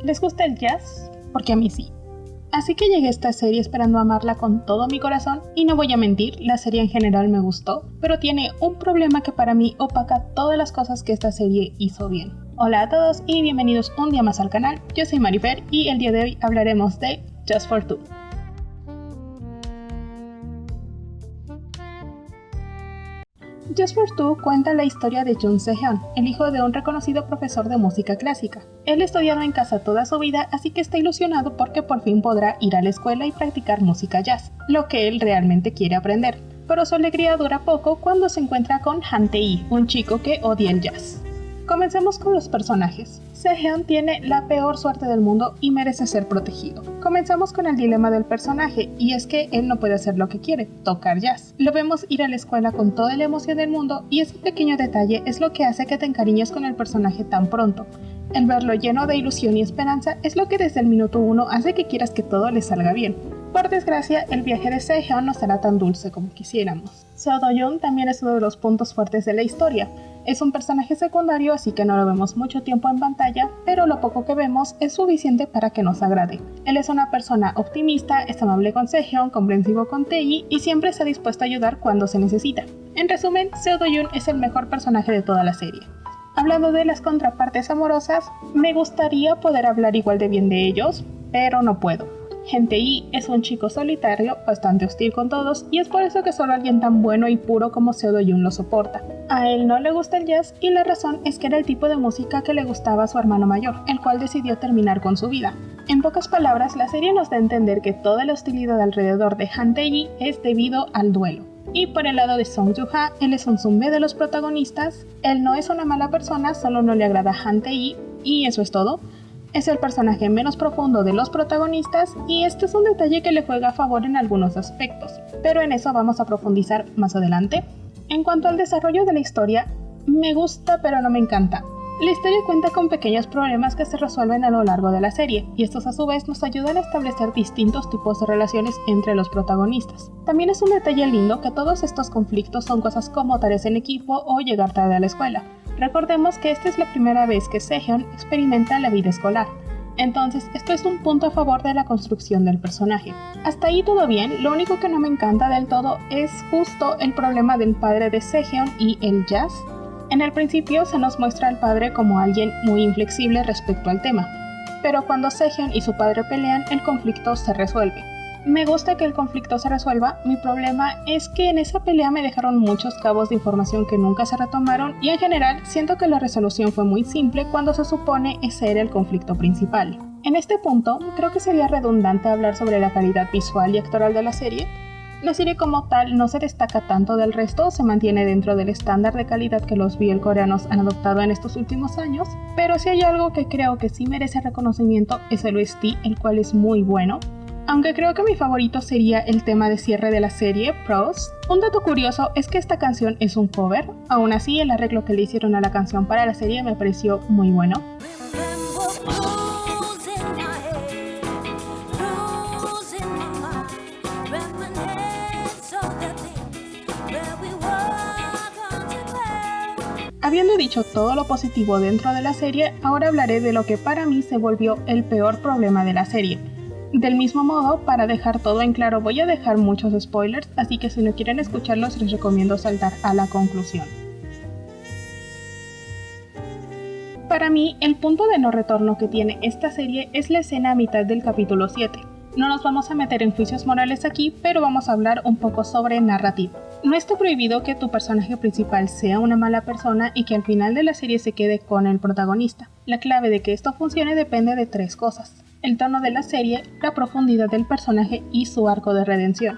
¿Les gusta el jazz? Porque a mí sí. Así que llegué a esta serie esperando amarla con todo mi corazón y no voy a mentir, la serie en general me gustó, pero tiene un problema que para mí opaca todas las cosas que esta serie hizo bien. Hola a todos y bienvenidos un día más al canal, yo soy Marifer y el día de hoy hablaremos de Just for Two. Just for Two cuenta la historia de Jung Se-hyun, el hijo de un reconocido profesor de música clásica. Él ha estudiado en casa toda su vida, así que está ilusionado porque por fin podrá ir a la escuela y practicar música jazz, lo que él realmente quiere aprender. Pero su alegría dura poco cuando se encuentra con Han Tae-hee, un chico que odia el jazz. Comencemos con los personajes. Se-hyun tiene la peor suerte del mundo y merece ser protegido. Comenzamos con el dilema del personaje, y es que él no puede hacer lo que quiere, tocar jazz. Lo vemos ir a la escuela con toda la emoción del mundo, y ese pequeño detalle es lo que hace que te encariñes con el personaje tan pronto. El verlo lleno de ilusión y esperanza es lo que desde el minuto 1 hace que quieras que todo le salga bien. Por desgracia, el viaje de Se-hyun no será tan dulce como quisiéramos. Seo Do-yoon también es uno de los puntos fuertes de la historia. Es un personaje secundario, así que no lo vemos mucho tiempo en pantalla, pero lo poco que vemos es suficiente para que nos agrade. Él es una persona optimista, es amable con Se-hyun, comprensivo con Tae-hee y siempre está dispuesto a ayudar cuando se necesita. En resumen, Seo Do-yoon es el mejor personaje de toda la serie. Hablando de las contrapartes amorosas, me gustaría poder hablar igual de bien de ellos, pero no puedo. Han Tae-hee es un chico solitario, bastante hostil con todos, y es por eso que solo alguien tan bueno y puro como Seo Do-yoon lo soporta. A él no le gusta el jazz y la razón es que era el tipo de música que le gustaba a su hermano mayor, el cual decidió terminar con su vida. En pocas palabras, la serie nos da a entender que toda la hostilidad alrededor de Han Tae-hee es debido al duelo. Y por el lado de Song Joo-ha, él es un zombie de los protagonistas, él no es una mala persona, solo no le agrada a Han Tae-hee y eso es todo. Es el personaje menos profundo de los protagonistas y este es un detalle que le juega a favor en algunos aspectos, pero en eso vamos a profundizar más adelante. En cuanto al desarrollo de la historia, me gusta pero no me encanta. La historia cuenta con pequeños problemas que se resuelven a lo largo de la serie, y estos a su vez nos ayudan a establecer distintos tipos de relaciones entre los protagonistas. También es un detalle lindo que todos estos conflictos son cosas como tareas en equipo o llegar tarde a la escuela. Recordemos que esta es la primera vez que Se-hyun experimenta la vida escolar, entonces esto es un punto a favor de la construcción del personaje. Hasta ahí todo bien, lo único que no me encanta del todo es justo el problema del padre de Se-hyun y el jazz. En el principio se nos muestra al padre como alguien muy inflexible respecto al tema, pero cuando Se-hyun y su padre pelean, el conflicto se resuelve. Me gusta que el conflicto se resuelva, mi problema es que en esa pelea me dejaron muchos cabos de información que nunca se retomaron y en general siento que la resolución fue muy simple cuando se supone ese era el conflicto principal. En este punto, creo que sería redundante hablar sobre la calidad visual y actoral de la serie. La serie como tal no se destaca tanto del resto, se mantiene dentro del estándar de calidad que los BL coreanos han adoptado en estos últimos años, pero si hay algo que creo que sí merece reconocimiento es el OST, el cual es muy bueno. Aunque creo que mi favorito sería el tema de cierre de la serie, Pros. Un dato curioso es que esta canción es un cover, aún así el arreglo que le hicieron a la canción para la serie me pareció muy bueno. Habiendo dicho todo lo positivo dentro de la serie, ahora hablaré de lo que para mí se volvió el peor problema de la serie. Del mismo modo, para dejar todo en claro voy a dejar muchos spoilers, así que si no quieren escucharlos les recomiendo saltar a la conclusión. Para mí, el punto de no retorno que tiene esta serie es la escena a mitad del capítulo 7. No nos vamos a meter en juicios morales aquí, pero vamos a hablar un poco sobre narrativa. No está prohibido que tu personaje principal sea una mala persona y que al final de la serie se quede con el protagonista. La clave de que esto funcione depende de tres cosas: el tono de la serie, la profundidad del personaje y su arco de redención.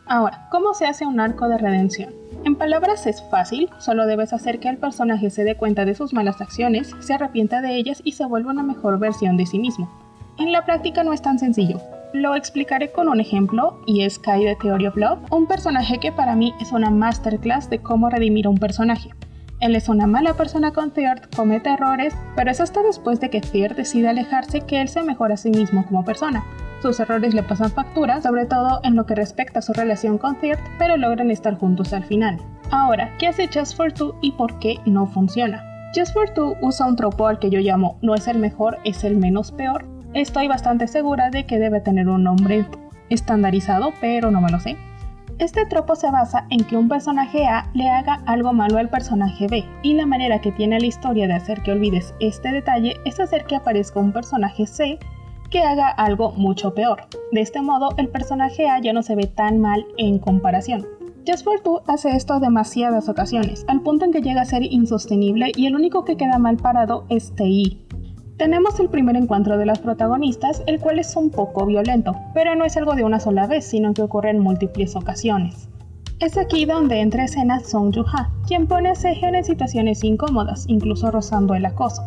Ahora, ¿cómo se hace un arco de redención? En palabras es fácil, solo debes hacer que el personaje se dé cuenta de sus malas acciones, se arrepienta de ellas y se vuelva una mejor versión de sí mismo. En la práctica no es tan sencillo. Lo explicaré con un ejemplo, y es Kai de Theory of Love, un personaje que para mí es una masterclass de cómo redimir a un personaje. Él es una mala persona con Theard, comete errores, pero es hasta después de que Theard decide alejarse que él se mejora a sí mismo como persona. Sus errores le pasan factura, sobre todo en lo que respecta a su relación con Theard, pero logran estar juntos al final. Ahora, ¿qué hace Just for Two y por qué no funciona? Just for Two usa un tropo al que yo llamo no es el mejor, es el menos peor, Estoy bastante segura de que debe tener un nombre estandarizado, pero no me lo sé. Este tropo se basa en que un personaje A le haga algo malo al personaje B, y la manera que tiene la historia de hacer que olvides este detalle es hacer que aparezca un personaje C que haga algo mucho peor. De este modo, el personaje A ya no se ve tan mal en comparación. Just for Two hace esto demasiadas ocasiones, al punto en que llega a ser insostenible y el único que queda mal parado es Tae. Tenemos el primer encuentro de las protagonistas, el cual es un poco violento, pero no es algo de una sola vez, sino que ocurre en múltiples ocasiones. Es aquí donde entra a escena Song Joo-ha, quien pone a Sehyeon en situaciones incómodas, incluso rozando el acoso.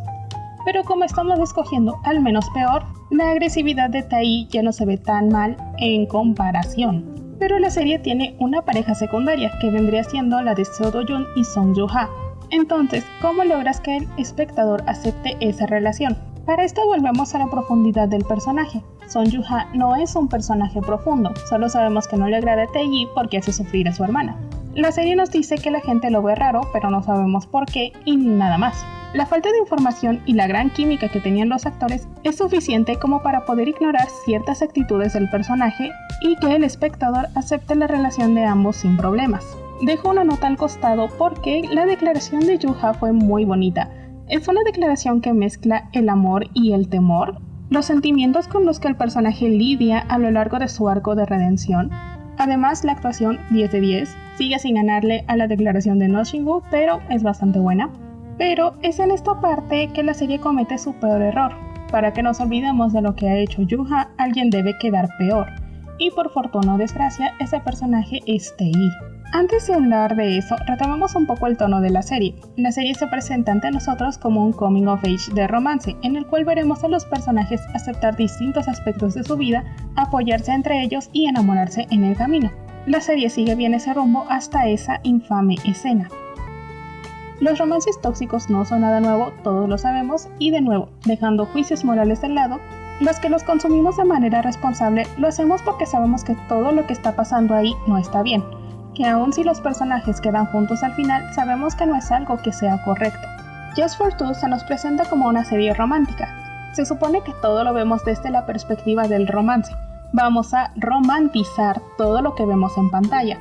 Pero como estamos escogiendo al menos peor, la agresividad de Tae ya no se ve tan mal en comparación. Pero la serie tiene una pareja secundaria, que vendría siendo la de Seo Do-yoon y Song Joo-ha. Entonces, ¿cómo logras que el espectador acepte esa relación? Para esto volvemos a la profundidad del personaje. Song Joo-ha no es un personaje profundo, solo sabemos que no le agrada a Tae porque hace sufrir a su hermana. La serie nos dice que la gente lo ve raro, pero no sabemos por qué y nada más. La falta de información y la gran química que tenían los actores es suficiente como para poder ignorar ciertas actitudes del personaje y que el espectador acepte la relación de ambos sin problemas. Dejo una nota al costado porque la declaración de Joo-ha fue muy bonita. Es una declaración que mezcla el amor y el temor, los sentimientos con los que el personaje lidia a lo largo de su arco de redención. Además, la actuación 10 de 10 sigue sin ganarle a la declaración de No Shin-woo, pero es bastante buena. Pero es en esta parte que la serie comete su peor error. Para que nos olvidemos de lo que ha hecho Joo-ha, alguien debe quedar peor. Y por fortuna o desgracia, ese personaje es Tae. Antes de hablar de eso, retomemos un poco el tono de la serie. La serie se presenta ante nosotros como un coming of age de romance, en el cual veremos a los personajes aceptar distintos aspectos de su vida, apoyarse entre ellos y enamorarse en el camino. La serie sigue bien ese rumbo hasta esa infame escena. Los romances tóxicos no son nada nuevo, todos lo sabemos, y de nuevo, dejando juicios morales de lado, los que los consumimos de manera responsable lo hacemos porque sabemos que todo lo que está pasando ahí no está bien. Que aun si los personajes quedan juntos al final, sabemos que no es algo que sea correcto. Just for Two se nos presenta como una serie romántica. Se supone que todo lo vemos desde la perspectiva del romance. Vamos a romantizar todo lo que vemos en pantalla.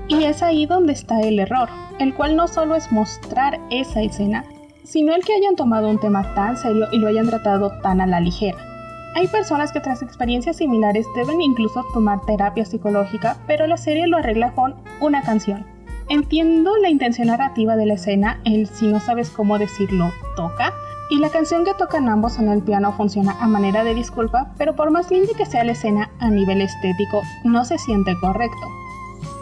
Y es ahí donde está el error, el cual no solo es mostrar esa escena, sino el que hayan tomado un tema tan serio y lo hayan tratado tan a la ligera. Hay personas que tras experiencias similares deben incluso tomar terapia psicológica, pero la serie lo arregla con una canción. Entiendo la intención narrativa de la escena, el si no sabes cómo decirlo, toca, y la canción que tocan ambos en el piano funciona a manera de disculpa, pero por más linda que sea la escena a nivel estético, no se siente correcto.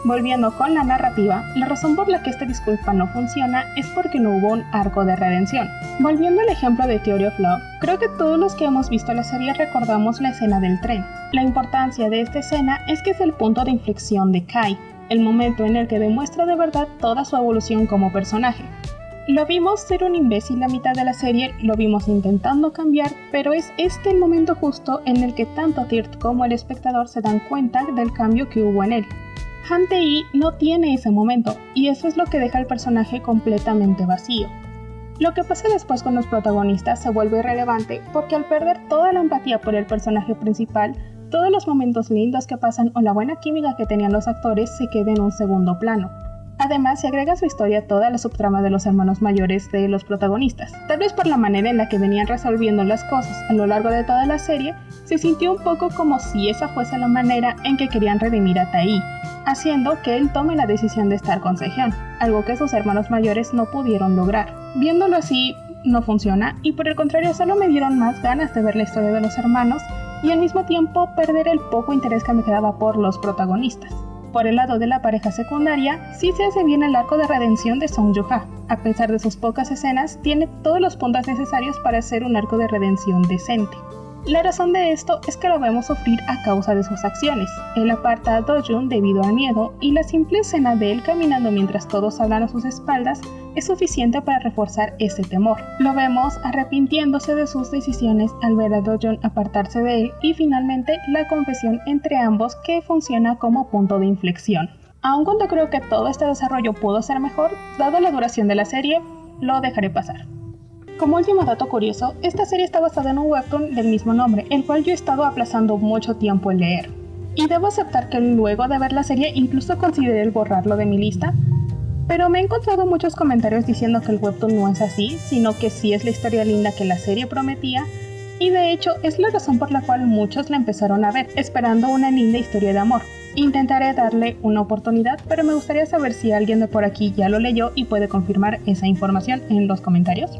Volviendo con la narrativa, la razón por la que esta disculpa no funciona es porque no hubo un arco de redención. Volviendo al ejemplo de Theory of Love, creo que todos los que hemos visto la serie recordamos la escena del tren. La importancia de esta escena es que es el punto de inflexión de Kai, el momento en el que demuestra de verdad toda su evolución como personaje. Lo vimos ser un imbécil la mitad de la serie, lo vimos intentando cambiar, pero es este el momento justo en el que tanto Thirt como el espectador se dan cuenta del cambio que hubo en él. Han Tae no tiene ese momento, y eso es lo que deja al personaje completamente vacío. Lo que pasa después con los protagonistas se vuelve irrelevante porque al perder toda la empatía por el personaje principal, todos los momentos lindos que pasan o la buena química que tenían los actores se queda en un segundo plano. Además, se agrega a su historia toda la subtrama de los hermanos mayores de los protagonistas. Tal vez por la manera en la que venían resolviendo las cosas a lo largo de toda la serie, se sintió un poco como si esa fuese la manera en que querían redimir a Tae, haciendo que él tome la decisión de estar con Sehyeon, algo que sus hermanos mayores no pudieron lograr. Viéndolo así, no funciona, y por el contrario solo me dieron más ganas de ver la historia de los hermanos y al mismo tiempo perder el poco interés que me quedaba por los protagonistas. Por el lado de la pareja secundaria, sí se hace bien el arco de redención de Song Joo-ha. A pesar de sus pocas escenas, tiene todos los puntos necesarios para hacer un arco de redención decente. La razón de esto es que lo vemos sufrir a causa de sus acciones. Él aparta a Do-yoon debido al miedo, y la simple escena de él caminando mientras todos hablan a sus espaldas es suficiente para reforzar ese temor. Lo vemos arrepintiéndose de sus decisiones al ver a Do-yoon apartarse de él, y finalmente la confesión entre ambos que funciona como punto de inflexión. Aun cuando creo que todo este desarrollo pudo ser mejor, dado la duración de la serie, lo dejaré pasar. Como último dato curioso, esta serie está basada en un webtoon del mismo nombre, el cual yo he estado aplazando mucho tiempo en leer. Y debo aceptar que luego de ver la serie incluso consideré el borrarlo de mi lista, pero me he encontrado muchos comentarios diciendo que el webtoon no es así, sino que sí es la historia linda que la serie prometía, y de hecho es la razón por la cual muchos la empezaron a ver, esperando una linda historia de amor. Intentaré darle una oportunidad, pero me gustaría saber si alguien de por aquí ya lo leyó y puede confirmar esa información en los comentarios.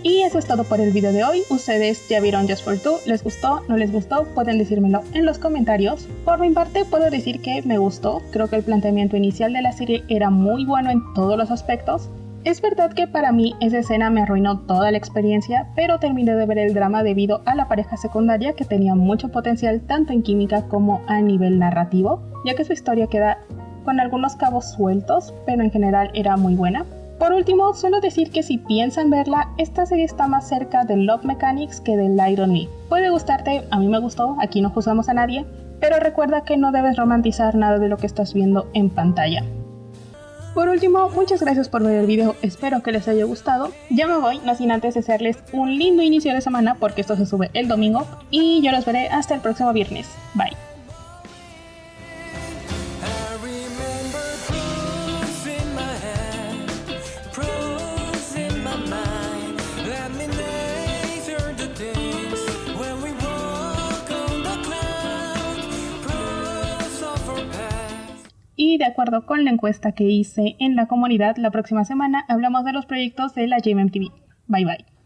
Y eso es todo por el video de hoy. ¿Ustedes ya vieron Just for Two? ¿Les gustó? ¿No les gustó? Pueden decírmelo en los comentarios. Por mi parte puedo decir que me gustó. Creo que el planteamiento inicial de la serie era muy bueno en todos los aspectos. Es verdad que para mí esa escena me arruinó toda la experiencia, pero terminé de ver el drama debido a la pareja secundaria que tenía mucho potencial tanto en química como a nivel narrativo, ya que su historia queda con algunos cabos sueltos, pero en general era muy buena. Por último, suelo decir que si piensan verla, esta serie está más cerca de Love Mechanics que de Light on Me. Puede gustarte, a mí me gustó, aquí no juzgamos a nadie, pero recuerda que no debes romantizar nada de lo que estás viendo en pantalla. Por último, muchas gracias por ver el video, espero que les haya gustado. Ya me voy, no sin antes desearles un lindo inicio de semana porque esto se sube el domingo y yo los veré hasta el próximo viernes. Bye. Y de acuerdo con la encuesta que hice en la comunidad, la próxima semana hablamos de los proyectos de la GMMTV. Bye bye.